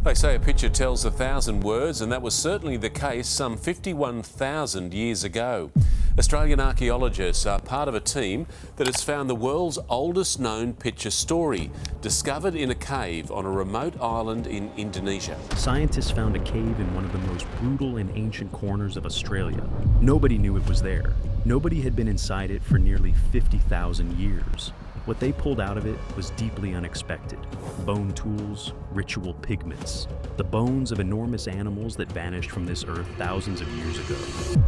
They say a picture tells 1,000 words, and that was certainly the case some 51,000 years ago. Australian archaeologists are part of a team that has found the world's oldest known picture story, discovered in a cave on a remote island in Indonesia. Scientists found a cave in one of the most brutal and ancient corners of Australia. Nobody knew it was there. Nobody had been inside it for nearly 50,000 years. What they pulled out of it was deeply unexpected. Bone tools, ritual pigments, the bones of enormous animals that vanished from this earth thousands of years ago.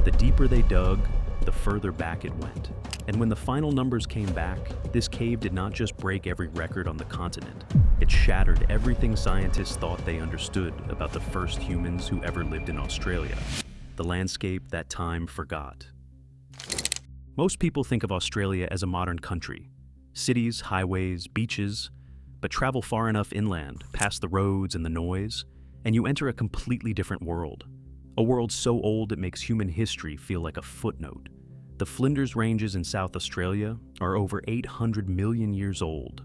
The deeper they dug, the further back it went. And when the final numbers came back, this cave did not just break every record on the continent. It shattered everything scientists thought they understood about the first humans who ever lived in Australia. The landscape that time forgot. Most people think of Australia as a modern country. Cities, highways, beaches, but travel far enough inland, past the roads and the noise, and you enter a completely different world. A world so old it makes human history feel like a footnote. The Flinders Ranges in South Australia are over 800 million years old.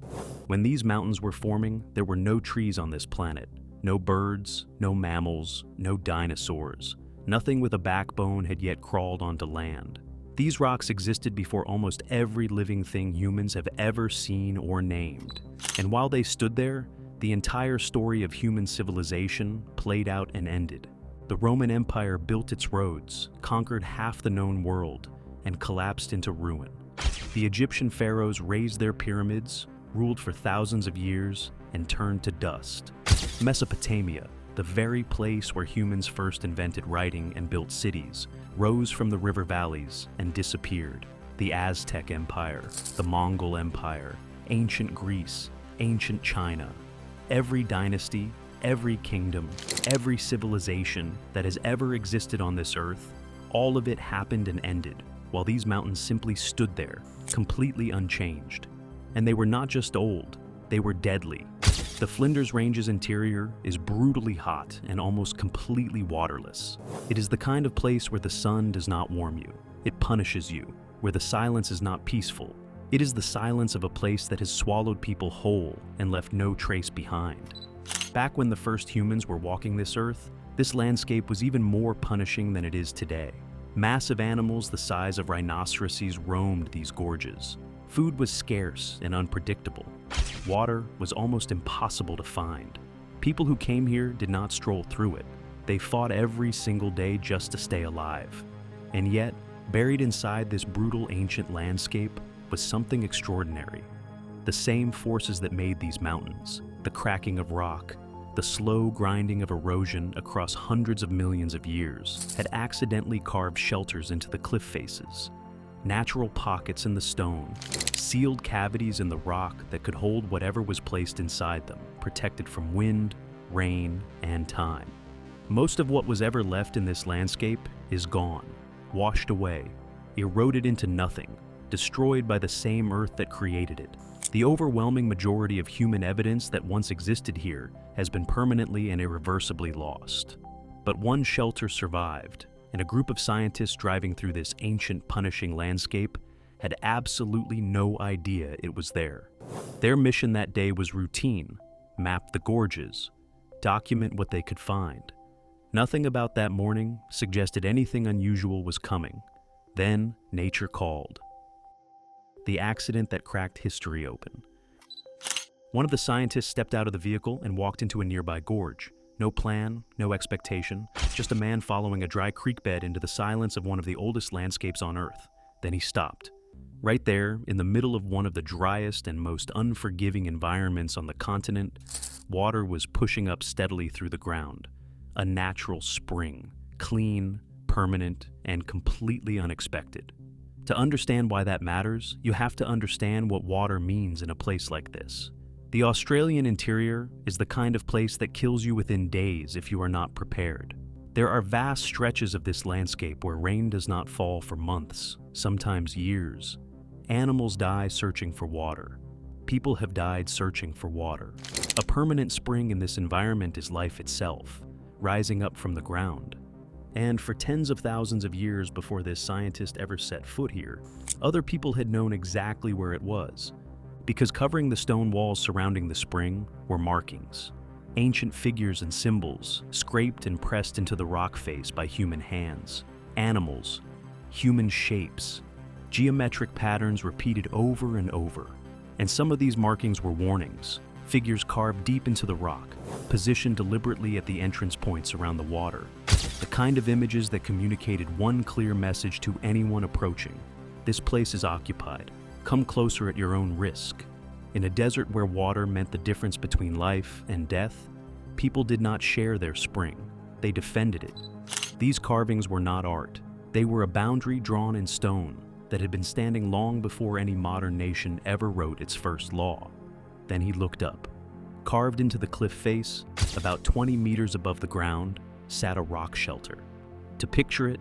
When these mountains were forming, there were no trees on this planet. No birds, no mammals, no dinosaurs. Nothing with a backbone had yet crawled onto land. These rocks existed before almost every living thing humans have ever seen or named. And while they stood there, the entire story of human civilization played out and ended. The Roman Empire built its roads, conquered half the known world, and collapsed into ruin. The Egyptian pharaohs raised their pyramids, ruled for thousands of years, and turned to dust. Mesopotamia, the very place where humans first invented writing and built cities, rose from the river valleys and disappeared. The Aztec Empire, the Mongol Empire, ancient Greece, ancient China. Every dynasty, every kingdom, every civilization that has ever existed on this earth, all of it happened and ended, while these mountains simply stood there, completely unchanged. And they were not just old, they were deadly. The Flinders Ranges interior is brutally hot and almost completely waterless. It is the kind of place where the sun does not warm you. It punishes you, where the silence is not peaceful. It is the silence of a place that has swallowed people whole and left no trace behind. Back when the first humans were walking this earth, this landscape was even more punishing than it is today. Massive animals the size of rhinoceroses roamed these gorges. Food was scarce and unpredictable. Water was almost impossible to find. People who came here did not stroll through it. They fought every single day just to stay alive. And yet, buried inside this brutal ancient landscape was something extraordinary. The same forces that made these mountains, the cracking of rock, the slow grinding of erosion across hundreds of millions of years, had accidentally carved shelters into the cliff faces. Natural pockets in the stone, sealed cavities in the rock that could hold whatever was placed inside them, protected from wind, rain, and time. Most of what was ever left in this landscape is gone, washed away, eroded into nothing, destroyed by the same earth that created it. The overwhelming majority of human evidence that once existed here has been permanently and irreversibly lost. But one shelter survived, and a group of scientists driving through this ancient, punishing landscape had absolutely no idea it was there. Their mission that day was routine: map the gorges, document what they could find. Nothing about that morning suggested anything unusual was coming. Then nature called. The accident that cracked history open. One of the scientists stepped out of the vehicle and walked into a nearby gorge. No plan, no expectation, just a man following a dry creek bed into the silence of one of the oldest landscapes on Earth. Then he stopped. Right there, in the middle of one of the driest and most unforgiving environments on the continent, water was pushing up steadily through the ground. A natural spring, clean, permanent, and completely unexpected. To understand why that matters, you have to understand what water means in a place like this. The Australian interior is the kind of place that kills you within days if you are not prepared. There are vast stretches of this landscape where rain does not fall for months, sometimes years. Animals die searching for water. People have died searching for water. A permanent spring in this environment is life itself, rising up from the ground. And for tens of thousands of years before this scientist ever set foot here, other people had known exactly where it was, because covering the stone walls surrounding the spring were markings. Ancient figures and symbols, scraped and pressed into the rock face by human hands. Animals, human shapes, geometric patterns repeated over and over. And some of these markings were warnings, figures carved deep into the rock, positioned deliberately at the entrance points around the water. The kind of images that communicated one clear message to anyone approaching. This place is occupied. Come closer at your own risk. In a desert where water meant the difference between life and death, people did not share their spring. They defended it. These carvings were not art. They were a boundary drawn in stone that had been standing long before any modern nation ever wrote its first law. Then he looked up. Carved into the cliff face, about 20 meters above the ground, sat a rock shelter. To picture it,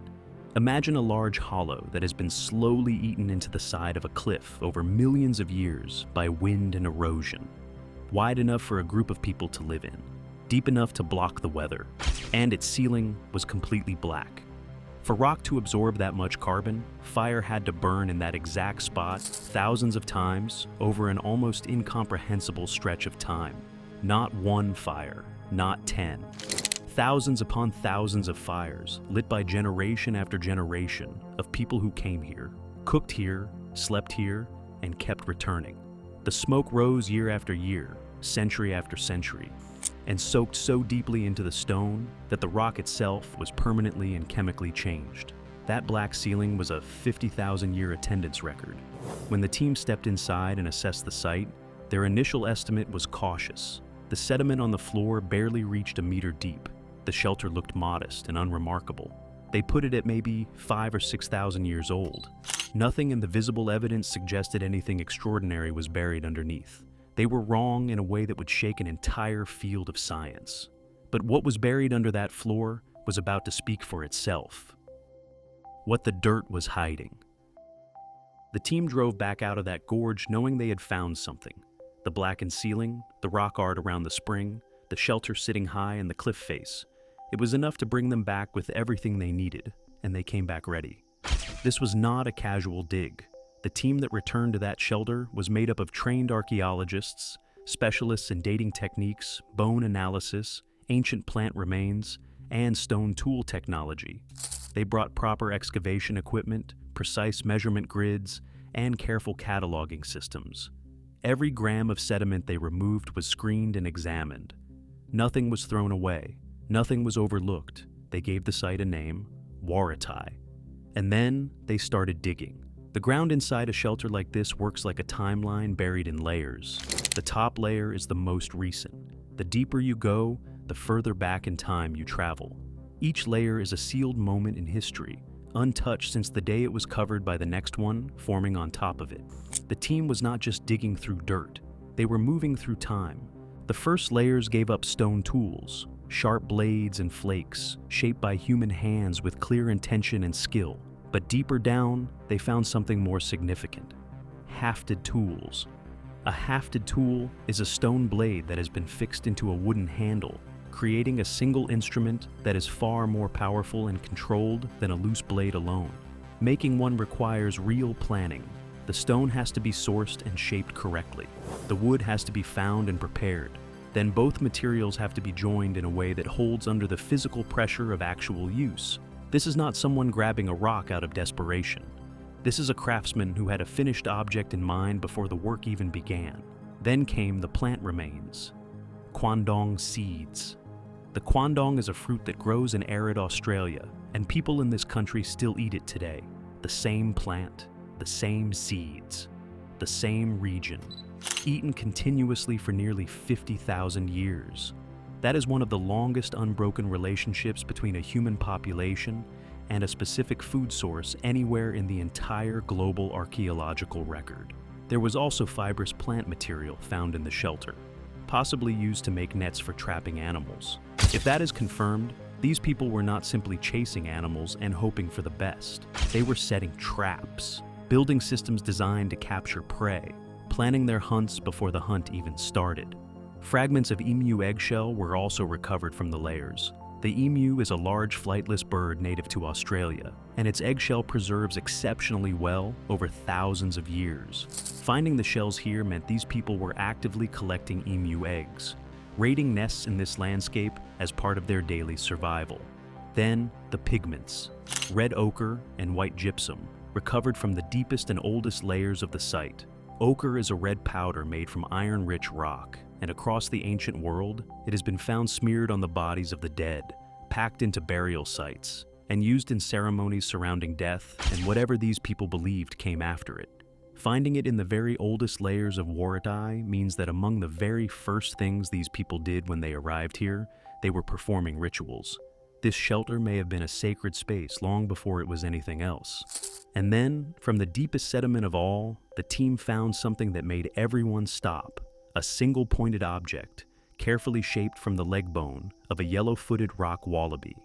imagine a large hollow that has been slowly eaten into the side of a cliff over millions of years by wind and erosion. Wide enough for a group of people to live in, deep enough to block the weather, and its ceiling was completely black. For rock to absorb that much carbon, fire had to burn in that exact spot thousands of times over an almost incomprehensible stretch of time. Not one fire, not 10. Thousands upon thousands of fires, lit by generation after generation of people who came here, cooked here, slept here, and kept returning. The smoke rose year after year, century after century, and soaked so deeply into the stone that the rock itself was permanently and chemically changed. That black ceiling was a 50,000-year attendance record. When the team stepped inside and assessed the site, their initial estimate was cautious. The sediment on the floor barely reached a meter deep. The shelter looked modest and unremarkable. They put it at maybe 5,000 or 6,000 years old. Nothing in the visible evidence suggested anything extraordinary was buried underneath. They were wrong in a way that would shake an entire field of science. But what was buried under that floor was about to speak for itself. What the dirt was hiding. The team drove back out of that gorge knowing they had found something. The blackened ceiling, the rock art around the spring, the shelter sitting high in the cliff face. It was enough to bring them back with everything they needed, and they came back ready. This was not a casual dig. The team that returned to that shelter was made up of trained archaeologists, specialists in dating techniques, bone analysis, ancient plant remains, and stone tool technology. They brought proper excavation equipment, precise measurement grids, and careful cataloging systems. Every gram of sediment they removed was screened and examined. Nothing was thrown away. Nothing was overlooked. They gave the site a name, Warratyi. And then they started digging. The ground inside a shelter like this works like a timeline buried in layers. The top layer is the most recent. The deeper you go, the further back in time you travel. Each layer is a sealed moment in history, untouched since the day it was covered by the next one forming on top of it. The team was not just digging through dirt. They were moving through time. The first layers gave up stone tools, sharp blades and flakes, shaped by human hands with clear intention and skill. But deeper down, they found something more significant. Hafted tools. A hafted tool is a stone blade that has been fixed into a wooden handle, creating a single instrument that is far more powerful and controlled than a loose blade alone. Making one requires real planning. The stone has to be sourced and shaped correctly. The wood has to be found and prepared. Then both materials have to be joined in a way that holds under the physical pressure of actual use. This is not someone grabbing a rock out of desperation. This is a craftsman who had a finished object in mind before the work even began. Then came the plant remains. Quandong seeds. The quandong is a fruit that grows in arid Australia, and people in this country still eat it today. The same plant, the same seeds, the same region, eaten continuously for nearly 50,000 years. That is one of the longest unbroken relationships between a human population and a specific food source anywhere in the entire global archaeological record. There was also fibrous plant material found in the shelter, possibly used to make nets for trapping animals. If that is confirmed, these people were not simply chasing animals and hoping for the best. They were setting traps, building systems designed to capture prey, planning their hunts before the hunt even started. Fragments of emu eggshell were also recovered from the layers. The emu is a large flightless bird native to Australia, and its eggshell preserves exceptionally well over thousands of years. Finding the shells here meant these people were actively collecting emu eggs. raiding nests in this landscape as part of their daily survival. Then, the pigments, red ochre and white gypsum, recovered from the deepest and oldest layers of the site. Ochre is a red powder made from iron-rich rock, and across the ancient world, it has been found smeared on the bodies of the dead, packed into burial sites, and used in ceremonies surrounding death and whatever these people believed came after it. Finding it in the very oldest layers of Warratyi means that among the very first things these people did when they arrived here, they were performing rituals. This shelter may have been a sacred space long before it was anything else. And then, from the deepest sediment of all, the team found something that made everyone stop. A single pointed object, carefully shaped from the leg bone of a yellow-footed rock wallaby.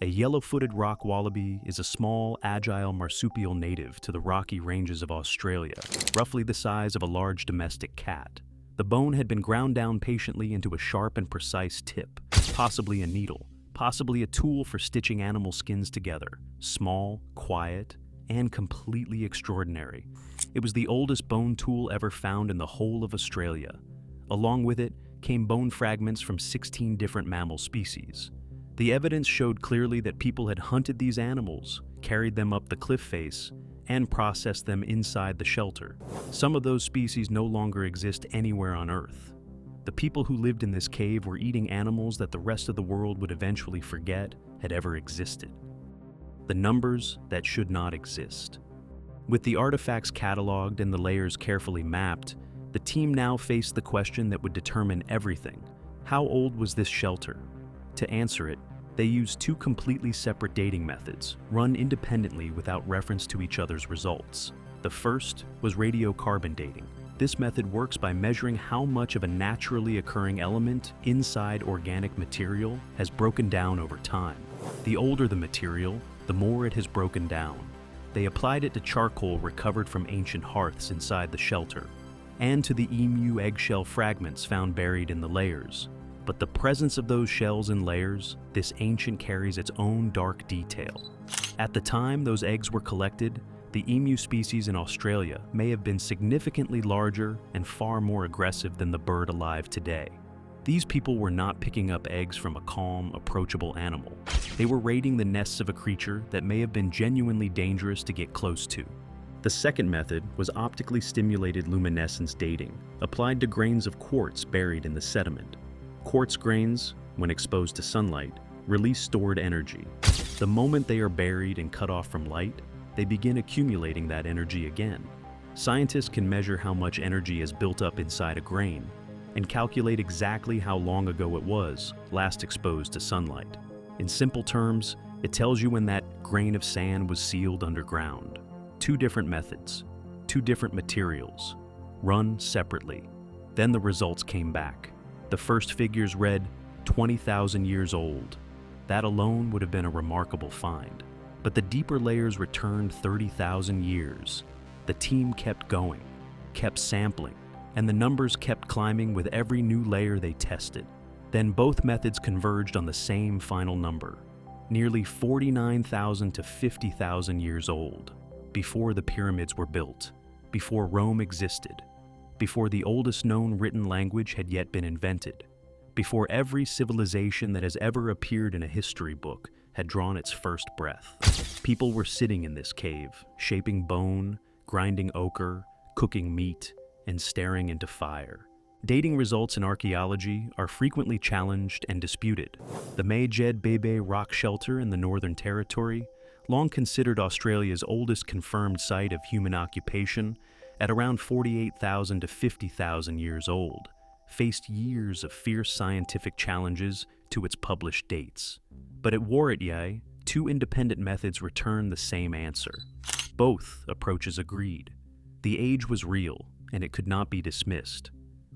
A yellow-footed rock wallaby is a small, agile marsupial native to the rocky ranges of Australia, roughly the size of a large domestic cat. The bone had been ground down patiently into a sharp and precise tip, possibly a needle, possibly a tool for stitching animal skins together. Small, quiet, and completely extraordinary. It was the oldest bone tool ever found in the whole of Australia. Along with it came bone fragments from 16 different mammal species. The evidence showed clearly that people had hunted these animals, carried them up the cliff face, and processed them inside the shelter. Some of those species no longer exist anywhere on Earth. The people who lived in this cave were eating animals that the rest of the world would eventually forget had ever existed. The numbers that should not exist. With the artifacts cataloged and the layers carefully mapped, the team now faced the question that would determine everything. How old was this shelter? To answer it, they used two completely separate dating methods, run independently without reference to each other's results. The first was radiocarbon dating. This method works by measuring how much of a naturally occurring element inside organic material has broken down over time. The older the material, the more it has broken down. They applied it to charcoal recovered from ancient hearths inside the shelter, and to the emu eggshell fragments found buried in the layers. But the presence of those shells and layers, this ancient carries its own dark detail. At the time those eggs were collected, the emu species in Australia may have been significantly larger and far more aggressive than the bird alive today. These people were not picking up eggs from a calm, approachable animal. They were raiding the nests of a creature that may have been genuinely dangerous to get close to. The second method was optically stimulated luminescence dating, applied to grains of quartz buried in the sediment. Quartz grains, when exposed to sunlight, release stored energy. The moment they are buried and cut off from light, they begin accumulating that energy again. Scientists can measure how much energy is built up inside a grain and calculate exactly how long ago it was last exposed to sunlight. In simple terms, it tells you when that grain of sand was sealed underground. Two different methods, two different materials, run separately. Then the results came back. The first figures read 20,000 years old. That alone would have been a remarkable find. But the deeper layers returned 30,000 years. The team kept going, kept sampling, and the numbers kept climbing with every new layer they tested. Then both methods converged on the same final number, nearly 49,000 to 50,000 years old, before the pyramids were built, before Rome existed, before the oldest known written language had yet been invented, before every civilization that has ever appeared in a history book had drawn its first breath. People were sitting in this cave, shaping bone, grinding ochre, cooking meat, and staring into fire. Dating results in archaeology are frequently challenged and disputed. The Majed Bebe rock shelter in the Northern Territory, long considered Australia's oldest confirmed site of human occupation, at around 48,000 to 50,000 years old, faced years of fierce scientific challenges to its published dates. But at Warratyi, two independent methods returned the same answer. Both approaches agreed. The age was real, and it could not be dismissed.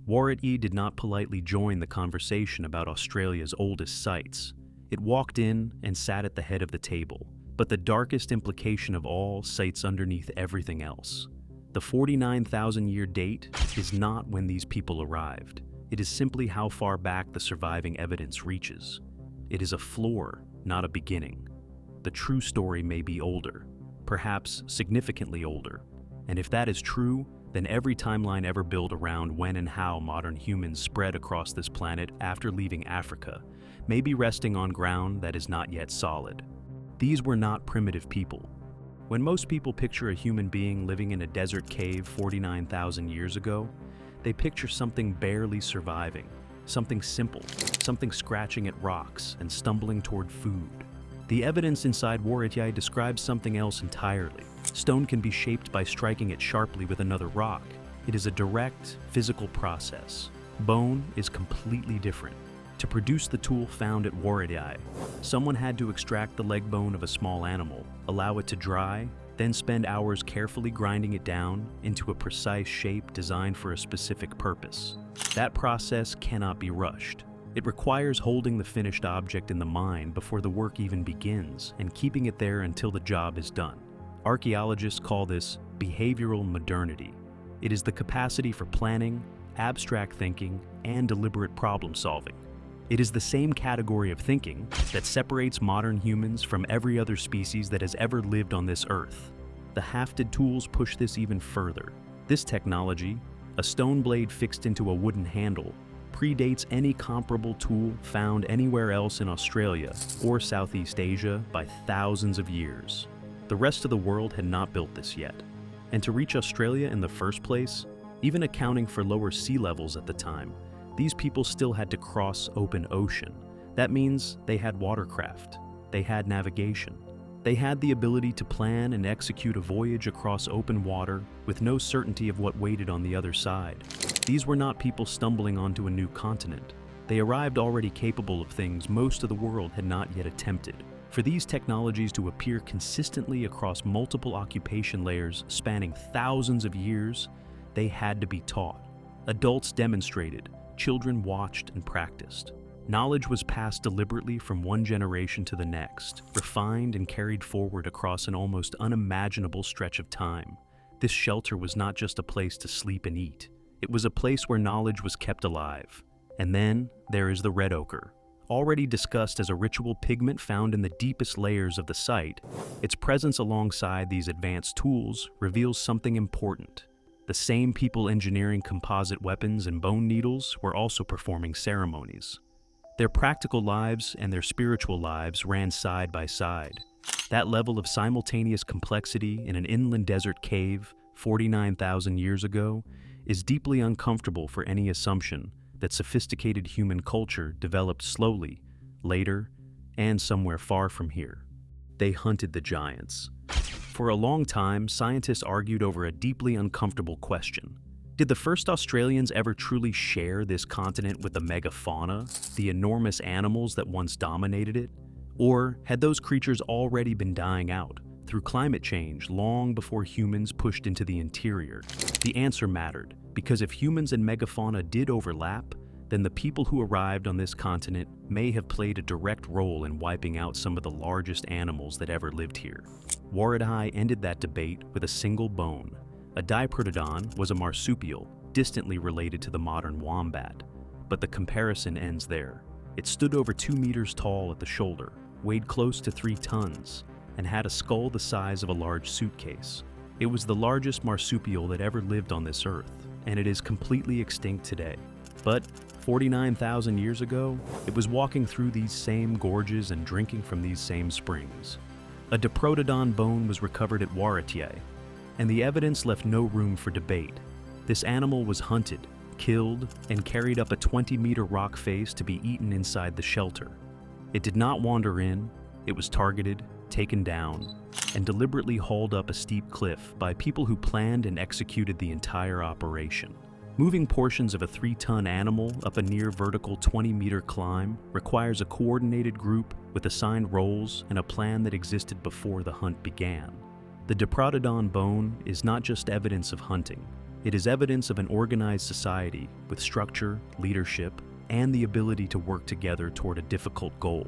Warratyi did not politely join the conversation about Australia's oldest sites. It walked in and sat at the head of the table. But the darkest implication of all sites underneath everything else. The 49,000-year date is not when these people arrived. It is simply how far back the surviving evidence reaches. It is a floor, not a beginning. The true story may be older, perhaps significantly older. And if that is true, than every timeline ever built around when and how modern humans spread across this planet after leaving Africa may be resting on ground that is not yet solid. These were not primitive people. When most people picture a human being living in a desert cave 49,000 years ago, they picture something barely surviving, something simple, something scratching at rocks and stumbling toward food. The evidence inside Warratyi describes something else entirely. Stone can be shaped by striking it sharply with another rock. It is a direct, physical process. Bone is completely different. To produce the tool found at Warratyi, someone had to extract the leg bone of a small animal, allow it to dry, then spend hours carefully grinding it down into a precise shape designed for a specific purpose. That process cannot be rushed. It requires holding the finished object in the mind before the work even begins and keeping it there until the job is done. Archaeologists call this behavioral modernity. It is the capacity for planning, abstract thinking, and deliberate problem solving. It is the same category of thinking that separates modern humans from every other species that has ever lived on this earth. The hafted tools push this even further. This technology, a stone blade fixed into a wooden handle, predates any comparable tool found anywhere else in Australia or Southeast Asia by thousands of years. The rest of the world had not built this yet. And to reach Australia in the first place, even accounting for lower sea levels at the time, these people still had to cross open ocean. That means they had watercraft, they had navigation. They had the ability to plan and execute a voyage across open water with no certainty of what waited on the other side. These were not people stumbling onto a new continent. They arrived already capable of things most of the world had not yet attempted. For these technologies to appear consistently across multiple occupation layers spanning thousands of years, they had to be taught. Adults demonstrated, children watched and practiced. Knowledge was passed deliberately from one generation to the next, refined and carried forward across an almost unimaginable stretch of time. This shelter was not just a place to sleep and eat. It was a place where knowledge was kept alive. And then there is the red ochre. Already discussed as a ritual pigment found in the deepest layers of the site, its presence alongside these advanced tools reveals something important. The same people engineering composite weapons and bone needles were also performing ceremonies. Their practical lives and their spiritual lives ran side by side. That level of simultaneous complexity in an inland desert cave 49,000 years ago is deeply uncomfortable for any assumption that sophisticated human culture developed slowly, later, and somewhere far from here. They hunted the giants. For a long time, scientists argued over a deeply uncomfortable question. Did the first Australians ever truly share this continent with the megafauna, the enormous animals that once dominated it? Or had those creatures already been dying out through climate change long before humans pushed into the interior? The answer mattered, because if humans and megafauna did overlap, then the people who arrived on this continent may have played a direct role in wiping out some of the largest animals that ever lived here. Warratyi ended that debate with a single bone. A diprotodon was a marsupial, distantly related to the modern wombat. But the comparison ends there. It stood over 2 meters tall at the shoulder, weighed close to 3 tons, and had a skull the size of a large suitcase. It was the largest marsupial that ever lived on this earth, and it is completely extinct today. But 49,000 years ago, it was walking through these same gorges and drinking from these same springs. A diprotodon bone was recovered at Warratyi, and the evidence left no room for debate. This animal was hunted, killed, and carried up a 20-meter rock face to be eaten inside the shelter. It did not wander in, it was targeted, taken down, and deliberately hauled up a steep cliff by people who planned and executed the entire operation. Moving portions of a 3-ton animal up a near vertical 20-meter climb requires a coordinated group with assigned roles and a plan that existed before the hunt began. The diprotodon bone is not just evidence of hunting. It is evidence of an organized society with structure, leadership, and the ability to work together toward a difficult goal.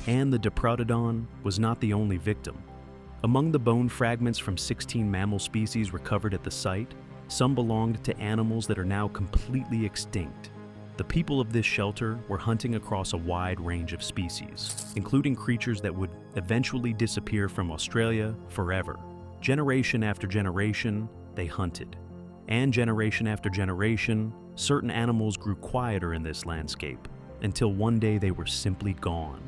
And the diprotodon was not the only victim. Among the bone fragments from 16 mammal species recovered at the site, some belonged to animals that are now completely extinct. The people of this shelter were hunting across a wide range of species, including creatures that would eventually disappear from Australia forever. Generation after generation, they hunted. And generation after generation, certain animals grew quieter in this landscape, until one day they were simply gone.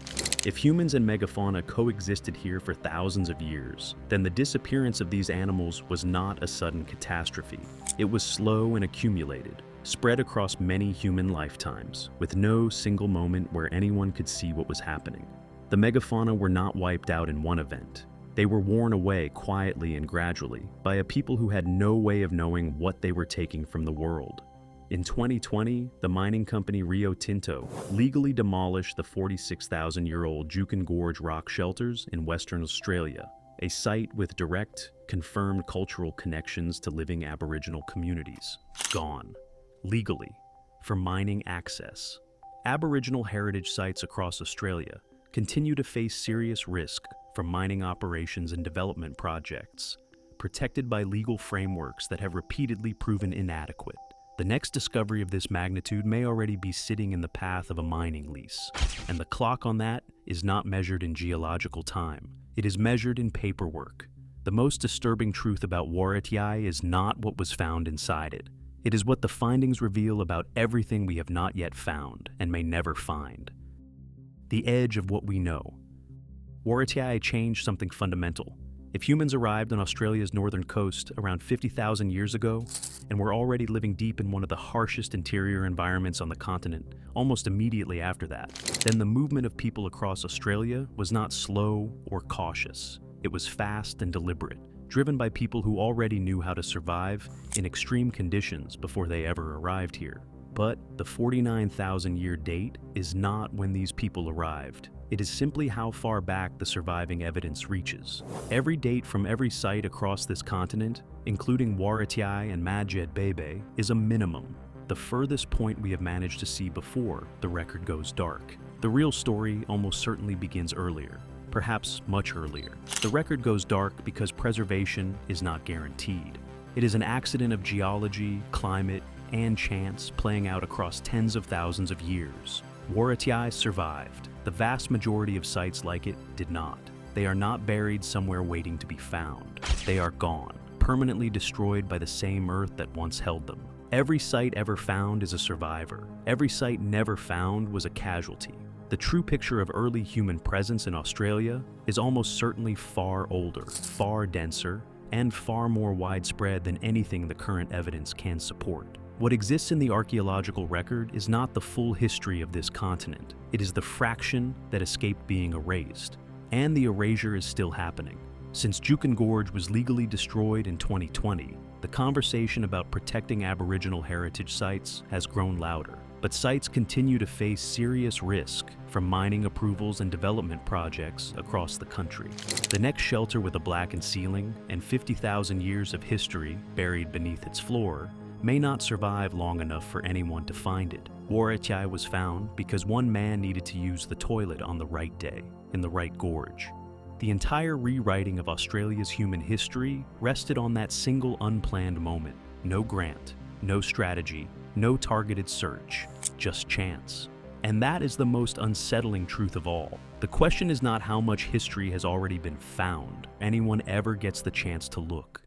If humans and megafauna coexisted here for thousands of years, then the disappearance of these animals was not a sudden catastrophe. It was slow and accumulated, spread across many human lifetimes, with no single moment where anyone could see what was happening. The megafauna were not wiped out in one event. They were worn away quietly and gradually by a people who had no way of knowing what they were taking from the world. In 2020, the mining company Rio Tinto legally demolished the 46,000-year-old Juukan Gorge rock shelters in Western Australia, a site with direct, confirmed cultural connections to living Aboriginal communities. Gone. Legally. For mining access. Aboriginal heritage sites across Australia continue to face serious risk from mining operations and development projects, protected by legal frameworks that have repeatedly proven inadequate. The next discovery of this magnitude may already be sitting in the path of a mining lease, and the clock on that is not measured in geological time. It is measured in paperwork. The most disturbing truth about Warratyi is not what was found inside it. It is what the findings reveal about everything we have not yet found and may never find. The edge of what we know. Warratyi changed something fundamental. If humans arrived on Australia's northern coast around 50,000 years ago, and were already living deep in one of the harshest interior environments on the continent almost immediately after that, then the movement of people across Australia was not slow or cautious. It was fast and deliberate, driven by people who already knew how to survive in extreme conditions before they ever arrived here. But the 49,000-year date is not when these people arrived. It is simply how far back the surviving evidence reaches. Every date from every site across this continent, including Warratyi and Madjed Bebe, is a minimum, the furthest point we have managed to see before the record goes dark. The real story almost certainly begins earlier, perhaps much earlier. The record goes dark because preservation is not guaranteed. It is an accident of geology, climate, and chance playing out across tens of thousands of years. Warratyi survived. The vast majority of sites like it did not. They are not buried somewhere waiting to be found. They are gone, permanently destroyed by the same earth that once held them. Every site ever found is a survivor. Every site never found was a casualty. The true picture of early human presence in Australia is almost certainly far older, far denser, and far more widespread than anything the current evidence can support. What exists in the archaeological record is not the full history of this continent. It is the fraction that escaped being erased. And the erasure is still happening. Since Juukan Gorge was legally destroyed in 2020, the conversation about protecting Aboriginal heritage sites has grown louder. But sites continue to face serious risk from mining approvals and development projects across the country. The next shelter with a blackened ceiling and 50,000 years of history buried beneath its floor may not survive long enough for anyone to find it. Warratyi was found because one man needed to use the toilet on the right day, in the right gorge. The entire rewriting of Australia's human history rested on that single unplanned moment. No grant, no strategy, no targeted search, just chance. And that is the most unsettling truth of all. The question is not how much history has already been found. Anyone ever gets the chance to look.